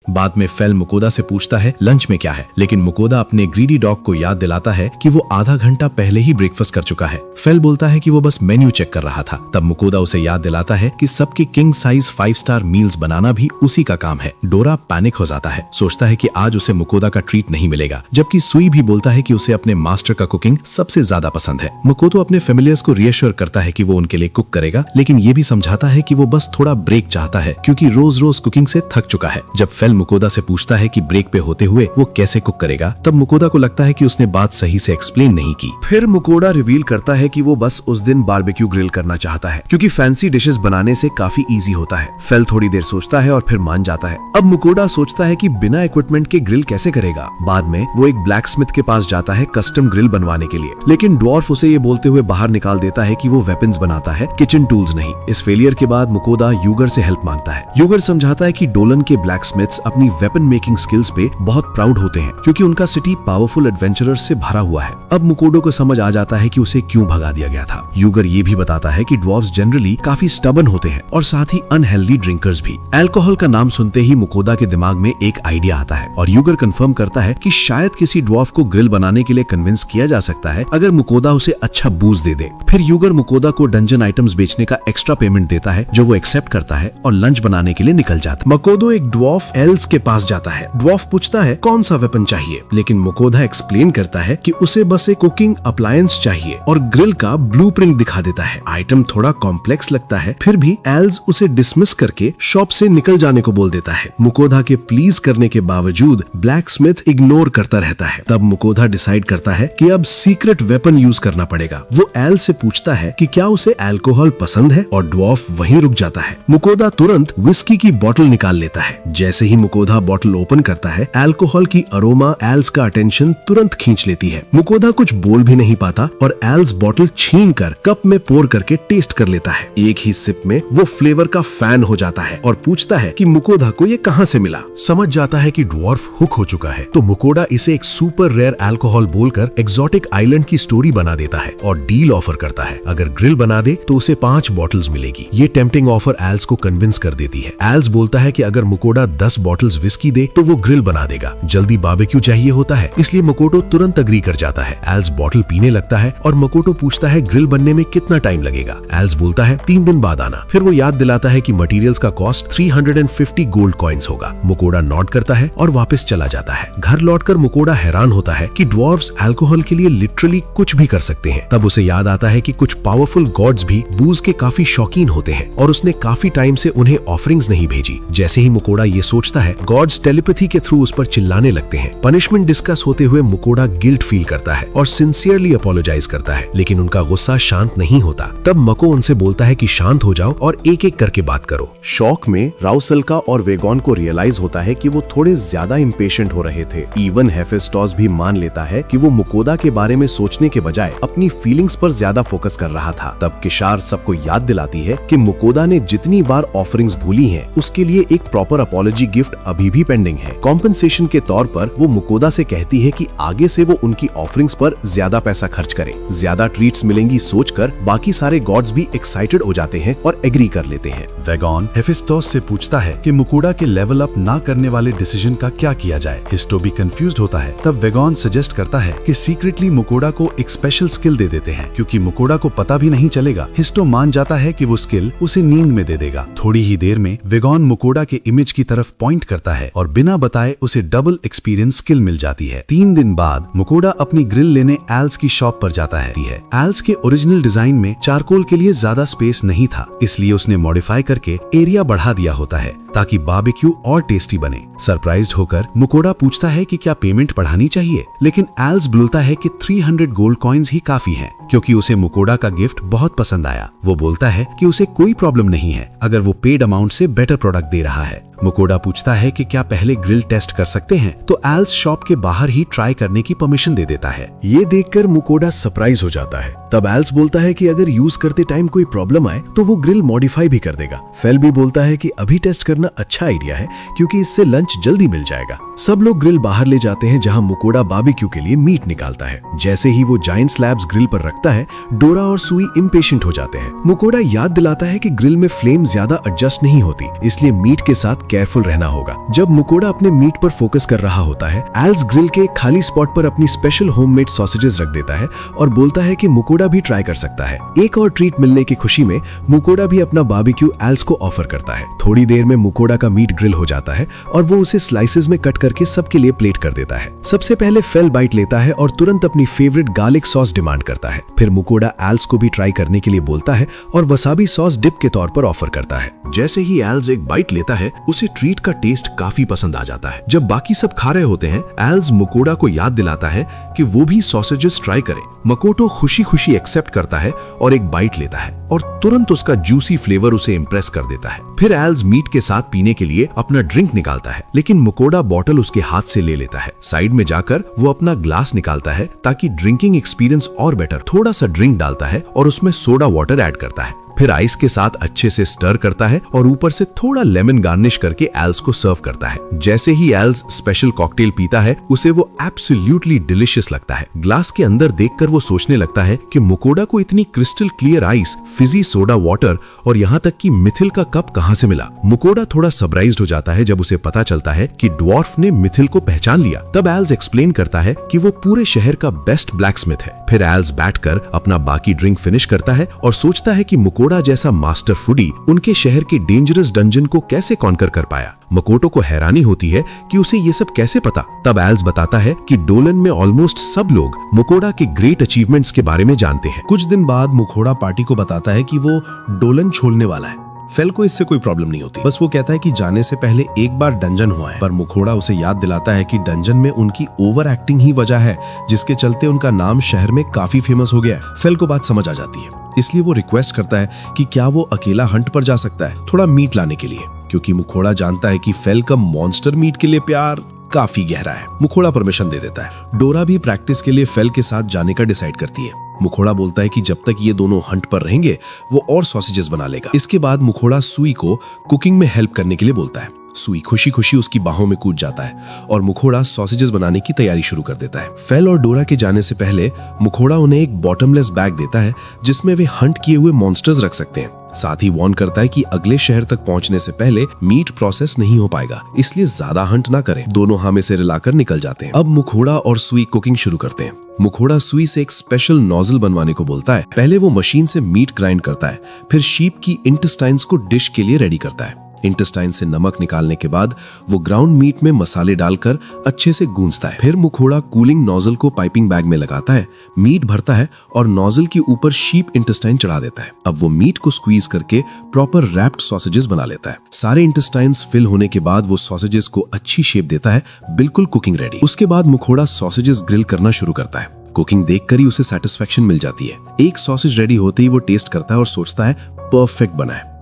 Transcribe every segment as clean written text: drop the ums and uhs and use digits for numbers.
बाद में फेल मुकोदा से पूछता है लंच में क्या है, लेकिन मुकोदा अपने ग्रीडी डॉग को याद दिलाता है कि वो आधा घंटा पहले ही ब्रेकफास्ट कर चुका है। फेल बोलता है कि वो बस मेन्यू चेक कर रहा था। तब मुकोदा उसे याद दिलाता है कि सबकी किंग साइज 5 स्टार मील्स बनाना भी उसी का काम है। डोरा पैनिक हो जाता है, सोचता है कि आज उसे मुकोदा का ट्रीट नहीं मिलेगा, जबकि सुई भी बोलता है कि उसे अपने मास्टर का कुकिंग सबसे ज्यादा पसंद है। मुकोदा अपने फेमिलियर्स को रिएश्योर करता है कि वो उनके लिए कुक करेगा, लेकिन ये भी समझाता है कि वो बस थोड़ा ब्रेक चाहता है क्योंकि रोज रोज कुकिंग से थक चुका है। जब फेल मुकोदा से पूछता है कि ब्रेक पे होते हुए वो कैसे कुक करेगा, तब मुकोदा को लगता है कि उसने बात सही से एक्सप्लेन नहीं की। फिर मुकोदा रिवील करता है कि वो बस उस दिन बारबेक्यू ग्रिल करना चाहता है क्योंकि फैंसी डिशेस बनाने से काफी इजी होता है। फेल थोड़ी देर सोचता है और फिर मान जाता है। अब मुकोदा सोचता है कि बिना इक्विपमेंट के ग्रिल कैसे करेगा। बाद में वो एक ब्लैक स्मिथ के पास जाता है कस्टम ग्रिल बनवाने के लिए, लेकिन ड्वार्फ उसे ये बोलते हुए बाहर निकाल देता है कि वो वेपन्स बनाता है, किचन टूल्स नहीं। इस फेलियर के बाद मुकोदा यूगर से हेल्प मांगता है। यूगर समझाता है कि डोलन के ब्लैक स्मिथ्स अपनी वेपन मेकिंग स्किल्स पे बहुत प्राउड होते हैं क्योंकि उनका सिटी पावरफुल एडवेंचरर्स से भरा हुआ है। अब मुकोडो को समझ आ जाता है कि उसे क्यों भगा दिया गया था। यूगर ये भी बताता है कि ड्वार्फ्स जनरली काफी स्टबन होते हैं और साथ ही अनहेल्दी ड्रिंकर्स भी। अल्कोहल का नाम सुनते ही मुकोदा के दिमाग में एक आइडिया आता है और यूगर कंफर्म करता है कि शायद किसी ड्वार्फ को ग्रिल बनाने के लिए कन्विंस किया जा सकता है अगर मुकोदा उसे अच्छा बूज दे दे। फिर यूगर मुकोदा को डंजन आइटम्स बेचने का एक्स्ट्रा पेमेंट देता है जो वो एक्सेप्ट करता है और लंच बनाने के लिए निकल जाता है। मुकोदा एक ड्वार्फ एल्स के पास जाता है। ड्वार्फ पूछता है कौन सा वेपन चाहिए, लेकिन मुकोदा एक्सप्लेन करता है कि उसे बस एक कुकिंग अप्लायंस चाहिए और ग्रिल का ब्लूप्रिंट दिखा देता है। आइटम थोड़ा कॉम्प्लेक्स लगता है, फिर भी एल्स उसे डिसमिस करके शॉप से निकल जाने को बोल देता है। मुकोदा के प्लीज करने के बावजूद ब्लैक स्मिथ इग्नोर करता रहता है। तब मुकोदा डिसाइड करता है कि अब सीक्रेट वेपन यूज करना पड़ेगा। वो एल से पूछता है कि क्या उसे अल्कोहल पसंद है और ड्वार्फ वहीं रुक जाता है। मुकोदा तुरंत विस्की की बोतल निकाल लेता है। जैसे ही मुकोदा बोतल ओपन करता है, अल्कोहल की अरोमा एल्स का अटेंशन तुरंत खींच लेती है। मुकोदा कुछ बोल भी नहीं पाता और एल्स बोतल छीनकर कप में पोर करके टेस्ट कर लेता है। एक ही सिप में वो फ्लेवर का फैन हो जाता है और पूछता है कि मुकोदा को ये कहां से मिला। समझ जाता है कि ड्वार्फ हुक हो चुका है, तो मुकोदा इसे एक सुपर रेयर अल्कोहल बोलकर एक्सोटिक आइलैंड की स्टोरी बना देता है और डील ऑफर करता है। अगर ग्रिल बना दे तो उसे 5 बॉटल्स मिलेगी। ये टेम्पटिंग ऑफर एल्स को कन्विंस कर देती है। एल्स बोलता है कि अगर मुकोदा 10 बॉटल्स विस्की दे तो वो ग्रिल बना देगा। जल्दी बारबेक्यू चाहिए होता है, इसलिए मुकोटो तुरंत अग्री कर जाता है। एल्स बॉटल पीने लगता है और मुकोटो पूछता है ग्रिल बनने में कितना टाइम लगेगा। एल्स बोलता है 3 दिन बाद आना। फिर वो याद दिलाता है कि मटेरियल्स का कॉस्ट 350 गोल्ड कॉइन्स होगा। मुकोडा नॉट करता है और वापस चला जाता है। घर लौटकर मुकोडा हैरान होता है कि ड्वार्फ्स अल्कोहल के लिए लिटरली कुछ भी कर सकते हैं। तब उसे याद आता है कि कुछ पावरफुल गॉड्स भी बूज के काफी शौकीन होते हैं और उसने काफी टाइम से उन्हें ऑफरिंग्स नहीं भेजी। जैसे ही मुकोडा ये सोचता है, गॉड्स टेलीपैथी के थ्रू उस पर चिल्लाने लगते हैं। पनिशमेंट डिस्कस होते हुए मुकोडा गिल्ट फील करता है और सिंसियरली अपोलोजाइज करता है, लेकिन उनका गुस्सा शांत नहीं होता। तब मको उनसे बोलता है कि शांत हो जाओ और एक एक करके बात करो। शॉक में राउसल्का और वेगॉन को रियलाइज होता है कि वो थोड़े ज्यादा इम्पेशेंट हो रहे थे। इवन हेफेस्टोस भी मान लेता है कि वो मुकोदा के बारे में सोचने के बजाय अपनी फीलिंग्स पर ज्यादा फोकस कर रहा था। तब किशार सबको याद दिलाती है कि मुकोदा ने जितनी बार ऑफरिंग्स भूली हैं, उसके लिए एक प्रॉपर अपॉलॉजी गिफ्ट अभी भी पेंडिंग है। कॉम्पेंसेशन के तौर पर वो मुकोदा से कहती है कि आगे से वो उनकी ऑफरिंग्स पर ज्यादा पैसा खर्च करे। ज्यादा ट्रीट्स मिलेंगी सोचकर बाकी सारे गॉड्स भी एक्साइटेड हो जाते हैं और एग्री कर लेते हैं। वेगॉन हेफेस्टोस से पूछता है कि मुकोडा के लेवल अप ना करने वाले डिसीजन का क्या किया जाए। हिस्टो भी कंफ्यूज्ड होता है। तब वेगॉन सजेस्ट करता है कि सीक्रेटली मुकोडा को एक स्पेशल स्किल दे देते हैं क्योंकि मुकोडा को पता भी नहीं चलेगा। हिस्टो मान जाता है कि वो स्किल उसे नींद में दे देगा। थोड़ी ही देर में वेगॉन मुकोडा के इमेज की तरफ पॉइंट करता है और बिना बताए उसे डबल एक्सपीरियंस स्किल मिल जाती है। 3 दिन बाद मुकोडा अपनी ग्रिल लेने एल्स की शॉप पर जाता है। एल्स के ओरिजिनल डिजाइन में चारकोल के लिए ज्यादा स्पेस नहीं था, इसलिए उसने मॉडिफाई करके एरिया बढ़ा दिया होता है ताकि बारबेक्यू और टेस्टी बने। सरप्राइज्ड होकर मुकोडा पूछता है कि क्या पेमेंट बढ़ानी चाहिए, लेकिन एल्स बोलता है कि 300 गोल्ड कॉइन्स ही काफी हैं क्योंकि उसे मुकोडा का गिफ्ट बहुत पसंद आया। वो बोलता है कि उसे कोई प्रॉब्लम नहीं है अगर वो पेड अमाउंट से बेटर प्रोडक्ट दे रहा है। मुकोडा पूछता है कि क्या पहले ग्रिल टेस्ट कर सकते हैं, तो एल्स शॉप के बाहर ही ट्राई करने की परमिशन दे देता है। ये देखकर मुकोडा सरप्राइज हो जाता है। तब एल्स बोलता है कि अगर यूज करते टाइम कोई प्रॉब्लम आए तो वो ग्रिल मॉडिफाई भी कर देगा। फेल भी बोलता है कि अभी टेस्ट करना अच्छा आइडिया है क्योंकि इससे लंच जल्दी मिल जाएगा। सब लोग ग्रिल बाहर ले जाते हैं जहां मुकोड़ा बारबेक्यू के लिए मीट निकालता है। जैसे ही वो जायंट स्लैब्स ग्रिल पर रखता है, डोरा और सुई इम्पेशेंट हो जाते हैं। मुकोड़ा याद दिलाता है कि ग्रिल में फ्लेम ज्यादा एडजस्ट नहीं होती, इसलिए मीट के साथ केयरफुल रहना होगा। जब मुकोड़ा अपने मीट पर फोकस कर रहा होता है, एल्स ग्रिल के एक खाली स्पॉट पर अपनी स्पेशल होममेड सॉसेजेस रख देता है और बोलता है कि मुकोड़ा भी ट्राई कर सकता है। एक और ट्रीट मिलने की खुशी में मुकोड़ा भी अपना बारबेक्यू एल्स को ऑफर करता है। थोड़ी देर में मुकोड़ा का मीट ग्रिल हो जाता है और वो उसे स्लाइसेस में कट करके सबके लिए प्लेट कर देता है। सबसे पहले फेल बाइट लेता है और तुरंत अपनी फेवरेट गार्लिक सॉस डिमांड करता है। फिर मुकोड़ा एल्स को भी ट्राई करने के लिए बोलता है और वसाबी सॉस डिप के तौर पर ऑफर करता है। जैसे ही एल्स एक बाइट लेता है, उसे ट्रीट का टेस्ट काफी पसंद आ जाता है। जब बाकी सब खा रहे होते हैं, एल्स मुकोड़ा को याद दिलाता है कि वो भी सॉसेजेस ट्राई करे। मकोटो खुशी खुशी एक्सेप्ट करता है और एक बाइट लेता है और तुरंत उसका जूसी फ्लेवर उसे इम्प्रेस कर देता है। फिर एल्स मीट के साथ पीने के लिए अपना ड्रिंक निकालता है, लेकिन मुकोड़ा बॉटल उसके हाथ से ले लेता है। साइड में जाकर वो अपना ग्लास निकालता है ताकि ड्रिंकिंग एक्सपीरियंस और बेटर। थोड़ा सा ड्रिंक डालता है और उसमें सोडा वाटर ऐड करता है। फिर आइस के साथ अच्छे से स्टर करता है और ऊपर से थोड़ा लेमन गार्निश करके एल्स को सर्व करता है। जैसे ही एल्स स्पेशल कॉकटेल पीता है, उसे वो एब्सोल्युटली डिलिशियस लगता है। ग्लास के अंदर देखकर वो सोचने लगता है कि मुकोड़ा को इतनी crystal clear ice, Fiji soda water और यहाँ तक कि मिथिल का कप कहाँ से मिला। मुकोड़ा थोड़ा सरप्राइज्ड हो जाता है जब उसे पता चलता है कि ड्वार्फ ने मिथिल को पहचान लिया। तब एल्स एक्सप्लेन करता है कि वो पूरे शहर का बेस्ट ब्लैकस्मिथ है। फिर एल्स बैठकर अपना बाकी ड्रिंक फिनिश करता है और सोचता है कि मुकोड़ा जैसा मास्टर फूडी उनके शहर के डेंजरस डंजन को कैसे कॉन्कर कर पाया। मकोटो को हैरानी होती है कि उसे ये सब कैसे पता। तब एल्स बताता है कि डोलन में ऑलमोस्ट सब लोग मुकोड़ा के ग्रेट अचीवमेंट्स के बारे में जानते हैं। कुछ दिन बाद मुकोड़ा पार्टी को बताता है कि वो डोलन छोड़ने वाला है। फेल को इससे कोई प्रॉब्लम नहीं होती, बस वो कहता है कि जाने से पहले एक बार डंजन हुआ है। पर मुकोड़ा उसे याद दिलाता है कि डंजन में उनकी ओवर एक्टिंग ही वजह है जिसके चलते उनका नाम शहर में काफी फेमस हो गया है। फेल को बात समझ आ जाती है, इसलिए वो रिक्वेस्ट करता है कि क्या वो अकेला हंट पर जा सकता है थोड़ा मीट लाने के लिए, क्योंकि मुकोड़ा जानता है कि फेल का मॉन्स्टर मीट के लिए प्यार काफी गहरा है। मुकोड़ा परमिशन दे देता है। डोरा भी प्रैक्टिस के लिए फेल के साथ जाने का डिसाइड करती है। मुकोड़ा बोलता है कि जब तक ये दोनों हंट पर रहेंगे वो और सॉसेजेस बना लेगा। इसके बाद मुकोड़ा सुई को कुकिंग में हेल्प करने के लिए बोलता है। सुई खुशी खुशी उसकी बाहों में कूद जाता है और मुकोड़ा सॉसेजेस बनाने की तैयारी शुरू कर देता है। फेल और डोरा के जाने से पहले मुकोड़ा उन्हें एक बॉटमलेस बैग देता है जिसमें वे हंट किए हुए मॉन्स्टर्स रख सकते हैं। साथ ही वार्न करता है कि अगले शहर तक पहुंचने से पहले मीट प्रोसेस नहीं हो पाएगा, इसलिए ज्यादा हंट ना करें। दोनों हामे से रिलाकर निकल जाते हैं। अब मुकोड़ा और सुई कुकिंग शुरू करते हैं। मुकोड़ा सुई से एक स्पेशल नोजल बनवाने को बोलता है। पहले वो मशीन से मीट ग्राइंड करता है, फिर शीप की इंटेस्टाइन्स को डिश के लिए रेडी करता है। इंटेस्टाइन से नमक निकालने के बाद वो ग्राउंड मीट में मसाले डालकर अच्छे से गूंजता है। फिर मुकोड़ा कूलिंग नोजल को पाइपिंग बैग में लगाता है, मीट भरता है और नोजल के ऊपर शीप इंटेस्टाइन चढ़ा देता है। अब वो मीट को स्क्वीज करके प्रॉपर रैप्ड सॉसेजेस बना लेता है। सारे इंटेस्टाइन्स फिल होने के बाद वो सॉसेजेस को अच्छी शेप देता है, बिल्कुल कुकिंग रेडी। उसके बाद मुकोड़ा सॉसेजेस ग्रिल करना शुरू करता है। कुकिंग देखकर ही उसे सेटिस्फेक्शन मिल जाती है। एक सॉसेज रेडी होते ही वो टेस्ट करता है और सोचता है परफेक्ट बना है।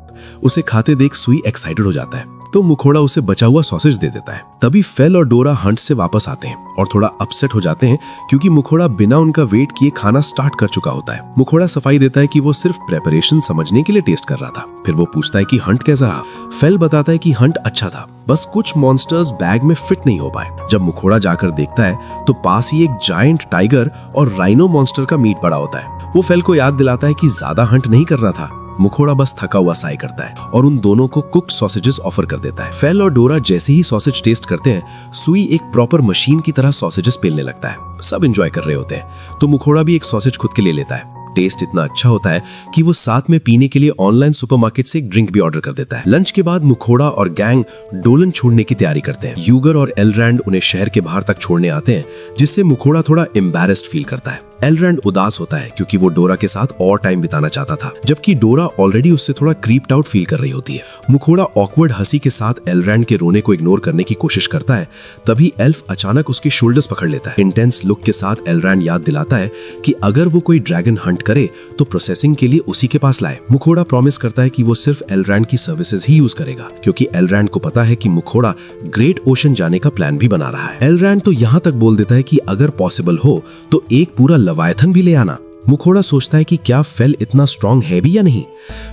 उसे खाते देख सुई एक्साइटेड हो जाता है, तो मुकोड़ा उसे बचा हुआ सॉसेज दे देता है। तभी फेल और डोरा हंट से वापस आते हैं और थोड़ा अपसेट हो जाते हैं क्योंकि मुकोड़ा बिना उनका वेट किए खाना स्टार्ट कर चुका होता है। मुकोड़ा सफाई देता है कि वो सिर्फ प्रेपरेशन समझने के लिए टेस्ट कर रहा था। फिर वो पूछता है कि हंट कैसा रहा। फेल बताता है कि हंट अच्छा था, बस कुछ मॉन्स्टर्स बैग में फिट नहीं हो पाए। जब मुकोड़ा जाकर देखता है तो पास ही एक जायंट टाइगर और राइनो मॉन्स्टर का मीट पड़ा होता है। वो फेल को याद दिलाता है कि ज्यादा हंट नहीं करना था। मुकोड़ा बस थका हुआ साई करता है और उन दोनों को कुक्ड सॉसेजेस ऑफर कर देता है। फेल और डोरा जैसे ही सॉसेज टेस्ट करते हैं, सुई एक प्रॉपर मशीन की तरह सॉसेजेस पेलने लगता है। सब एंजॉय कर रहे होते हैं, तो मुकोड़ा भी एक सॉसेज खुद के लिए लेता है। टेस्ट इतना अच्छा होता है कि वो साथ में पीने के लिए ऑनलाइन सुपरमार्केट से एक ड्रिंक भी ऑर्डर कर देता है। लंच के बाद मुकोड़ा और गैंग डोलन छोड़ने की तैयारी करते हैं। यूगर और एलरैंड उन्हें शहर के बाहर तक छोड़ने आते हैं, जिससे मुकोड़ा थोड़ा एम्बैरेस्ड फील करता है। एलरैंड उदास होता है क्योंकि वो डोरा के साथ और टाइम बिताना चाहता था, जबकि डोरा ऑलरेडी उससे थोड़ा क्रीप्ड आउट फील कर रही होती है। मुकोड़ा ऑकवर्ड हंसी के साथ एलरैंड के रोने को इग्नोर करने की कोशिश करता है। तभी एल्फ अचानक उसके शोल्डर्स पकड़ लेता है। इंटेंस लुक के साथ एलरैंड याद दिलाता है कि अगर वो कोई ड्रैगन हंट करे तो प्रोसेसिंग के लिए उसी के पास लाए। मुकोड़ा प्रॉमिस करता है कि वो सिर्फ एलरैंड की सर्विसेज ही यूज करेगा, क्योंकि एलरैंड को पता है कि मुकोड़ा ग्रेट ओशन जाने का प्लान भी बना रहा है। एलरैंड तो यहाँ तक बोल देता है कि अगर पॉसिबल हो तो एक पूरा लवायथन भी ले आना। मुखोड़ा सोचता है कि क्या फेल इतना स्ट्रांग है भी या नहीं।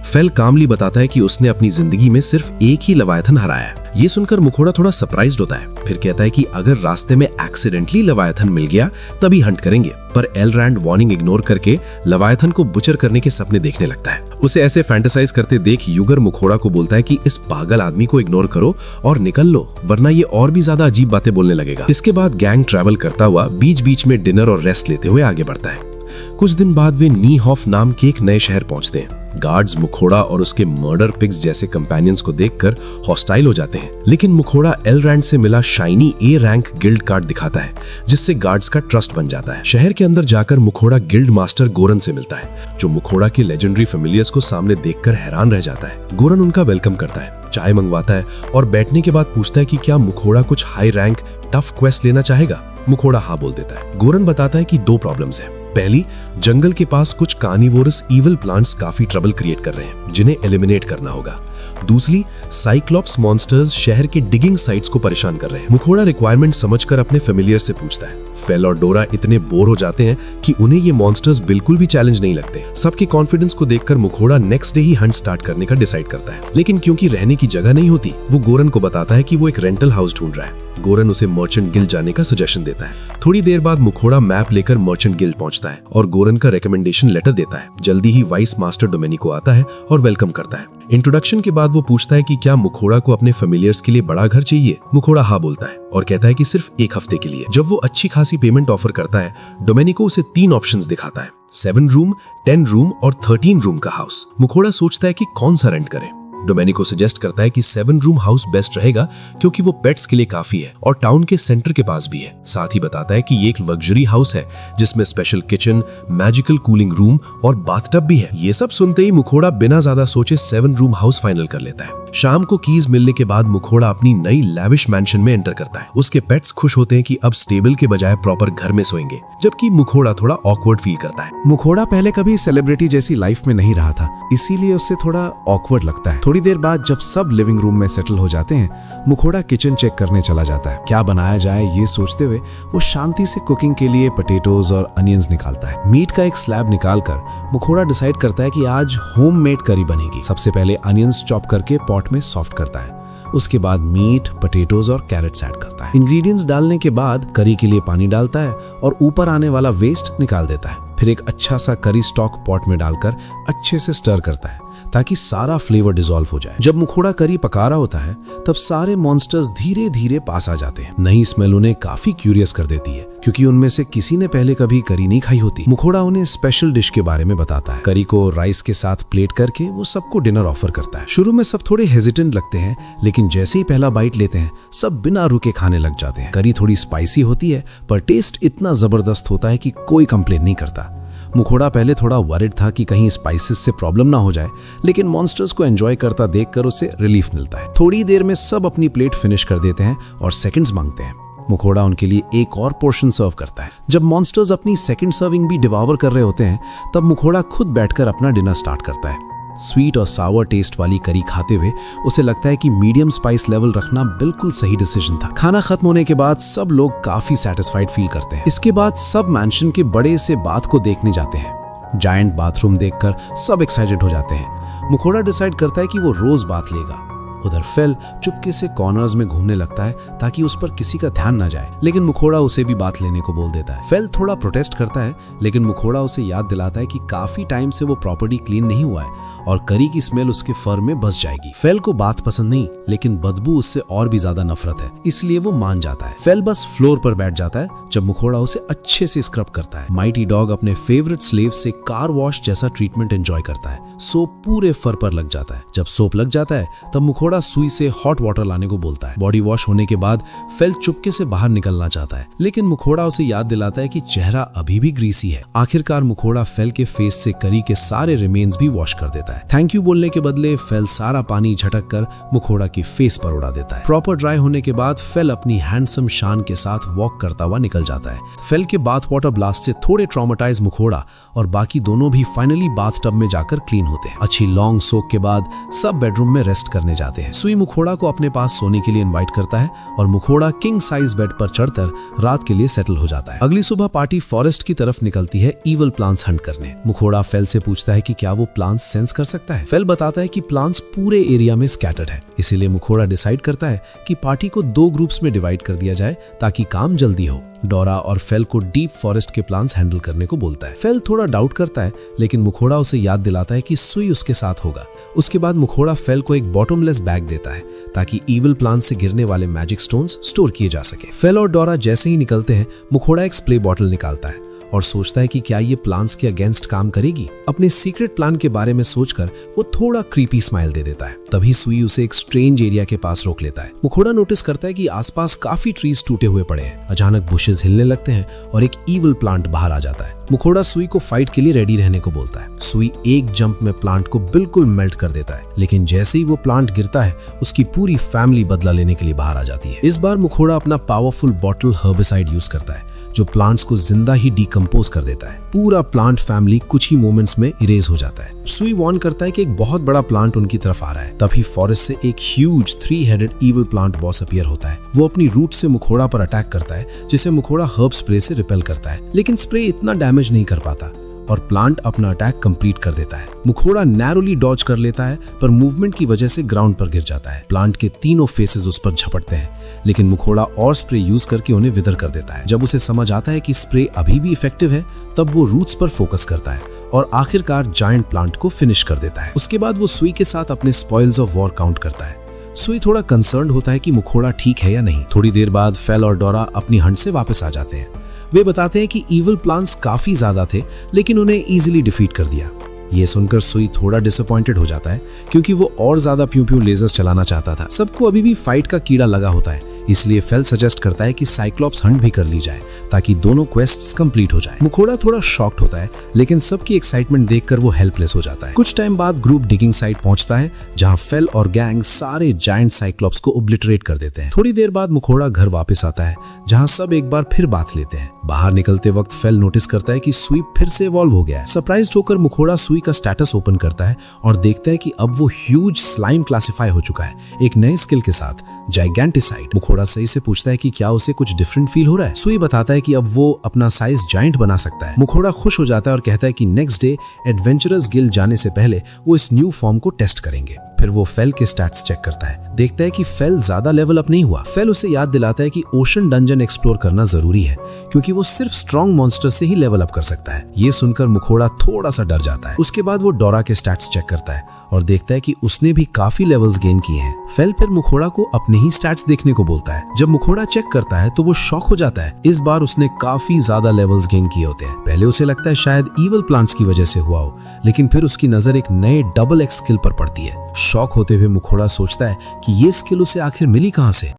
फेल कामली बताता है कि उसने अपनी जिंदगी में सिर्फ एक ही लवायथन हराया है। ये सुनकर मुखोड़ा थोड़ा सरप्राइज्ड होता है, फिर कहता है कि अगर रास्ते में एक्सीडेंटली लवायथन मिल गया तभी हंट करेंगे। पर एलरैंड वार्निंग इग्नोर करके लवायथन को बुचर करने के सपने देखने लगता है। उसे ऐसे फैंटेसाइज करते देख यूगर मुखोड़ा को बोलता है कि इस पागल आदमी को इग्नोर करो और निकल लो, वरना ये और भी ज्यादा अजीब बातें बोलने लगेगा। इसके बाद गैंग ट्रैवल करता हुआ बीच बीच में डिनर और रेस्ट लेते हुए आगे बढ़ता है। कुछ दिन बाद वे नीहॉफ नाम के एक नए शहर पहुंचते हैं। गार्ड्स मुखोड़ा और उसके मर्डर पिग्स जैसे कंपेनियंस को देखकर हॉस्टाइल हो जाते हैं, लेकिन मुखोड़ा एलरैंड से मिला shiny A rank guild card दिखाता है, जिससे गार्ड्स का ट्रस्ट बन जाता है। शहर के अंदर जाकर मुखोड़ा गिल्ड मास्टर गोरन से मिलता है, जो मुखोड़ा के लेजेंडरी फेमिलियर्स को सामने देखकर हैरान रह जाता है। गोरन उनका वेलकम करता है, चाय मंगवाता है और बैठने के बाद पूछता है कि क्या मुखोड़ा कुछ हाई रैंक टफ क्वेस्ट लेना चाहेगा। मुखोड़ा हाँ बोल देता है। गोरन बताता है कि 2 प्रॉब्लम्स हैं। पहली, जंगल के पास कुछ कार्निवोरस इविल प्लांट्स काफी ट्रबल क्रिएट कर रहे हैं, जिन्हें एलिमिनेट करना होगा। दूसरी, साइक्लोप्स मॉन्स्टर्स शहर के डिगिंग साइट्स को परेशान कर रहे हैं। मुखोड़ा रिक्वायरमेंट समझकर अपने फेमिलियर से पूछता है। फेल और डोरा इतने बोर हो जाते हैं कि उन्हें ये मॉन्स्टर्स बिल्कुल भी चैलेंज नहीं लगते। सबके कॉन्फिडेंस को देखकर मुखोड़ा नेक्स्ट डे ही हंट स्टार्ट करने का डिसाइड करता है, लेकिन क्योंकि रहने की जगह नहीं होती, वो गोरन को बताता है कि वो एक रेंटल हाउस ढूंढ रहा है। गोरन उसे मर्चेंट गिल्ड जाने का सजेशन देता है। थोड़ी देर बाद मुखोड़ा मैप लेकर मर्चेंट गिल्ड पहुंचता है और गोरन का रिकमेंडेशन लेटर देता है। जल्दी ही वाइस मास्टर डोमेनिको आता है और वेलकम करता है। इंट्रोडक्शन के बाद वो पूछता है कि क्या मुखोड़ा को अपने फेमिलियर्स के लिए बड़ा घर चाहिए। मुखोड़ा हाँ बोलता है और कहता है कि सिर्फ 1 हफ्ते के लिए। जब वो अच्छी खासी पेमेंट ऑफर करता है, डोमेनिको उसे 3 ऑप्शंस दिखाता है, 7 रूम, 10 रूम और 13 रूम का हाउस। मुखोड़ा सोचता है कि कौन सा रेंट करे। डोमेनिको सजेस्ट करता है कि 7 रूम हाउस बेस्ट रहेगा, क्योंकि वो पेट्स के लिए काफी है और टाउन के सेंटर के पास भी है। साथ ही बताता है कि ये एक लग्जरी हाउस है, जिसमें special kitchen, magical cooling room और बाथटब भी है। ये सब सुनते ही मुखोड़ा बिना ज्यादा सोचे 7 रूम हाउस फाइनल कर लेता है। शाम को कीज मिलने के बाद मुखोड़ा अपनी नई लैविश मैंशन में एंटर करता है। उसके पेट्स खुश होते हैं कि अब स्टेबल के बजाय प्रॉपर घर में सोएंगे, जबकि मुखोड़ा थोड़ा ऑकवर्ड फील करता है। मुखोड़ा पहले कभी सेलिब्रिटी जैसी लाइफ में नहीं रहा था, इसीलिए उससे थोड़ा ऑकवर्ड लगता है। थोड़ी देर बाद जब सब लिविंग रूम में सेटल हो जाते हैं, मुखोड़ा किचन चेक करने चला जाता है। क्या बनाया जाए ये सोचते हुए वो शांति से कुकिंग के लिए पोटैटोज और अनियंस निकालता है। मीट का एक स्लैब निकालकर मुखोड़ा डिसाइड करता है कि आज होममेड करी बनेगी। सबसे पहले अनियंस चॉप करके पॉट में सॉफ्ट करता है, उसके बाद मीट, पोटैटोज और कैरेट्स ऐड करता है। इंग्रेडिएंट्स डालने के बाद करी के लिए पानी डालता है और ऊपर आने वाला वेस्ट निकाल देता है। फिर एक अच्छा सा करी स्टॉक पॉट में डालकर अच्छे से स्टर करता है ताकि सारा फ्लेवर डिसॉल्व हो जाए। जब मुखोड़ा करी पका रहा होता है, तब सारे मॉन्स्टर्स धीरे धीरे पास आ जाते हैं। नई स्मेल उन्हें काफी क्यूरियस कर देती है, क्योंकि उनमें से किसी ने पहले कभी करी नहीं खाई होती। मुखोड़ा उन्हें स्पेशल डिश के बारे में बताता है। करी को राइस के साथ प्लेट करके वो सबको डिनर ऑफर करता है। शुरू में सब थोड़े हेजिटेंट लगते हैं, लेकिन जैसे ही पहला बाइट लेते हैं, सब बिना रुके खाने लग जाते हैं। करी थोड़ी स्पाइसी होती है, पर टेस्ट इतना जबरदस्त होता है कि कोई कंप्लेन नहीं करता। मुखोड़ा पहले थोड़ा वरिड था कि कहीं स्पाइसेस से प्रॉब्लम ना हो जाए, लेकिन मॉन्स्टर्स को एंजॉय करता देखकर उसे रिलीफ मिलता है। थोड़ी देर में सब अपनी प्लेट फिनिश कर देते हैं और सेकंड्स मांगते हैं। मुखोड़ा उनके लिए एक और पोर्शन सर्व करता है। जब मॉन्स्टर्स अपनी सेकंड सर्विंग भी डिवावर कर रहे होते हैं, तब मुखोड़ा खुद बैठकर अपना डिनर स्टार्ट करता है। स्वीट और सावर टेस्ट वाली करी खाते हुए उसे लगता है कि मीडियम स्पाइस लेवल रखना बिल्कुल सही डिसीजन था। खाना खत्म होने के बाद सब लोग काफी सेटिस्फाइड फील करते हैं। इसके बाद सब मैंशन के बड़े से बाथ को देखने जाते हैं। जायंट बाथरूम देखकर सब एक्साइटेड हो जाते हैं। मुखोड़ा डिसाइड करता है कि वो रोज बाथ लेगा। उधर फेल चुपके से कॉर्नर्स में घूमने लगता है ताकि उस पर किसी का ध्यान न जाए, लेकिन मुखोड़ा उसे भी बात लेने को बोल देता है। फेल थोड़ा प्रोटेस्ट करता है, लेकिन मुखोड़ा उसे याद दिलाता है कि काफी टाइम से वो प्रॉपर्टी क्लीन नहीं हुआ है और करी की स्मेल उसके फर में बस जाएगी। फेल को बात पसंद नहीं, लेकिन बदबू उससे और भी ज्यादा नफरत है, इसलिए वो मान जाता है। फेल बस फ्लोर पर बैठ जाता है जब मुखोड़ा उसे अच्छे से स्क्रब करता है। माइटी डॉग अपने फेवरेट स्लेव से कार वॉश जैसा ट्रीटमेंट एंजॉय करता है। सोप पूरे फर पर लग जाता है। जब सोप लग जाता है, तब मुखोड़ा सुई से हॉट वाटर लाने को बोलता है। बॉडी वॉश होने के बाद फेल चुपके से बाहर निकलना चाहता है, लेकिन मुखोड़ा उसे याद दिलाता है कि चेहरा अभी भी ग्रीसी है। आखिरकार मुखोड़ा फेल के फेस से करी के सारे रिमेन्स भी वॉश कर देता है। थैंक यू बोलने के बदले फेल सारा पानी झटक कर मुखोड़ा के फेस पर उड़ा देता है। प्रॉपर ड्राई होने के बाद फेल अपनी हैंडसम शान के साथ वॉक करता हुआ निकल जाता है। फेल के बाथ वाटर ब्लास्ट से थोड़े ट्रॉमेटाइज मुखोड़ा और बाकी दोनों भी फाइनली बाथ टब में जाकर क्लीन होते हैं। अच्छी लॉन्ग सोक के बाद सब बेडरूम में रेस्ट करने जाते हैं। सुई मुखोड़ा को अपने पास सोने के लिए इनवाइट करता है और मुखोड़ा किंग साइज बेड पर चढ़कर रात के लिए सेटल हो जाता है। अगली सुबह पार्टी फॉरेस्ट की तरफ निकलती है इवल प्लांट्स हंट करने। मुखोड़ा फेल से पूछता है कि क्या वो प्लांट्स सेंस कर सकता है। फेल बताता है कि प्लांट्स पूरे एरिया में स्कैटर्ड है, इसीलिए मुखोड़ा डिसाइड करता है कि पार्टी को 2 ग्रुप्स में डिवाइड कर दिया जाए ताकि काम जल्दी हो। डोरा और फेल को डीप फॉरेस्ट के प्लांट्स हैंडल करने को बोलता है। फेल थोड़ा डाउट करता है, लेकिन मुखोड़ा उसे याद दिलाता है कि सुई उसके साथ होगा। उसके बाद मुखोड़ा फेल को एक बॉटमलेस बैग देता है ताकि इविल प्लांट से गिरने वाले मैजिक स्टोन्स स्टोर किए जा सके। फेल और डोरा जैसे ही निकलते हैं, मुखोड़ा एक स्प्रे बॉटल निकालता है और सोचता है कि क्या ये प्लांट्स के अगेंस्ट काम करेगी। अपने सीक्रेट प्लान के बारे में सोचकर वो थोड़ा क्रीपी स्माइल दे देता है। तभी सुई उसे एक स्ट्रेंज एरिया के पास रोक लेता है। मुखोड़ा नोटिस करता है कि आसपास काफी ट्रीज टूटे हुए पड़े हैं। अचानक बुशेस हिलने लगते हैं और एक इविल प्लांट बाहर आ जाता है। मुखोड़ा सुई को फाइट के लिए रेडी रहने को बोलता है। सुई एक जंप में प्लांट को बिल्कुल मेल्ट कर देता है, लेकिन जैसे ही वो प्लांट गिरता है, उसकी पूरी फैमिली बदला लेने के लिए बाहर आ जाती है। इस बार मुखोड़ा अपना पावरफुल बॉटल हर्बिसाइड यूज करता है जो प्लांट्स को जिंदा ही डिकम्पोज कर देता है। पूरा प्लांट फैमिली कुछ ही मोमेंट्स में इरेज हो जाता है। सुई वार्न करता है कि एक बहुत बड़ा प्लांट उनकी तरफ आ रहा है। तभी फॉरेस्ट से एक ह्यूज 3-हेडेड इविल प्लांट बॉस अपीयर होता है। वो अपनी रूट से मुखोड़ा पर अटैक करता है, जिसे मुखोड़ा हर्ब स्प्रे से रिपेल करता है, लेकिन स्प्रे इतना डैमेज नहीं कर पाता और प्लांट अपना अटैक कंप्लीट कर देता है। मुखोड़ा नैरोली डॉज कर लेता है, पर मूवमेंट की वजह से ग्राउंड पर गिर जाता है। प्लांट के तीनों फेसेस उस पर झपटते हैं, लेकिन मुखोड़ा और स्प्रे यूज करके उन्हें विदर कर देता है। जब उसे समझ आता है कि स्प्रे अभी भी इफेक्टिव है, तब वो रूट्स पर फोकस करता है और आखिरकार जायंट प्लांट को फिनिश कर देता है। उसके बाद वो सुई के साथ अपने स्पॉइल्स ऑफ वॉर काउंट करता है। सुई थोड़ा कंसर्न्ड होता है कि मुखोड़ा ठीक है या नहीं। थोड़ी देर बाद फेल और डोरा अपनी हंट से वापस आ जाते हैं। वे बताते हैं कि इविल प्लांट्स काफी ज्यादा थे, लेकिन उन्हें इजीली डिफीट कर दिया। ये सुनकर सुई थोड़ा डिसअपॉइंटेड हो जाता है, क्योंकि वो और ज्यादा प्यू प्यू लेजर्स चलाना चाहता था। सबको अभी भी फाइट का कीड़ा लगा होता है, इसलिए फेल सजेस्ट करता है कि साइक्लॉप्स हंट भी कर ली जाए ताकि दोनों क्वेस्ट्स कंप्लीट हो जाए। मुखोड़ा थोड़ा शॉक्ड होता है, लेकिन सबकी एक्साइटमेंट देखकर वो हेल्पलेस हो जाता है। कुछ टाइम बाद ग्रुप डिगिंग साइट पहुंचता है, जहां फेल और गैंग सारे जायंट साइक्लॉप्स को ओब्लिटरेट कर देते हैं। थोड़ी देर बाद मुखोड़ा घर वापस आता है, जहां सब एक बार फिर बात लेते हैं। बाहर निकलते वक्त फेल नोटिस करता है कि सुई फिर से इवॉल्व हो गया है। सरप्राइज्ड होकर मुखोड़ा सुई का स्टेटस ओपन करता है और देखता है कि अब वो ह्यूज स्लाइम क्लासिफाई हो चुका है, एक नए स्किल के साथ, जाइगेंटिसाइड। मुखोड़ा सही से पूछता है कि क्या उसे कुछ डिफरेंट फील हो रहा है। सुई बताता है कि अब वो अपना साइज जायंट बना सकता है। मुखोड़ा खुश हो जाता है और कहता है कि नेक्स्ट डे एडवेंचरस गिल्ड जाने से पहले वो इस न्यू फॉर्म को टेस्ट करेंगे। फिर वो फेल के स्टैट्स चेक करता है, देखता है कि फेल ज्यादा लेवल अप नहीं हुआ। फेल उसे याद दिलाता है कि ओशन डंजन एक्सप्लोर करना जरूरी है, क्योंकि वो सिर्फ स्ट्रॉन्ग मॉन्स्टर से ही लेवल अप कर सकता है। ये सुनकर मुखोड़ा थोड़ा सा डर जाता है। उसके बाद वो डोरा के स्टैट्स चेक करता है और देखता है कि उसने भी काफी लेवल्स गेन किए हैं। फेल फिर मुखोड़ा को अपने ही स्टैट्स देखने को बोलता है। जब मुखोड़ा चेक करता है तो वो शॉक हो जाता है। इस बार उसने काफी ज्यादा लेवल्स गेन किए होते हैं। पहले उसे लगता है शायद इविल प्लांट्स की वजह से हुआ हो, लेकिन फिर उसकी नजर एक नए डबल एक्स स्किल पर पड़ती है। शॉक होते हुए मुखोड़ा सोचता है कि ये स्किल उसे आखिर मिली कहां से।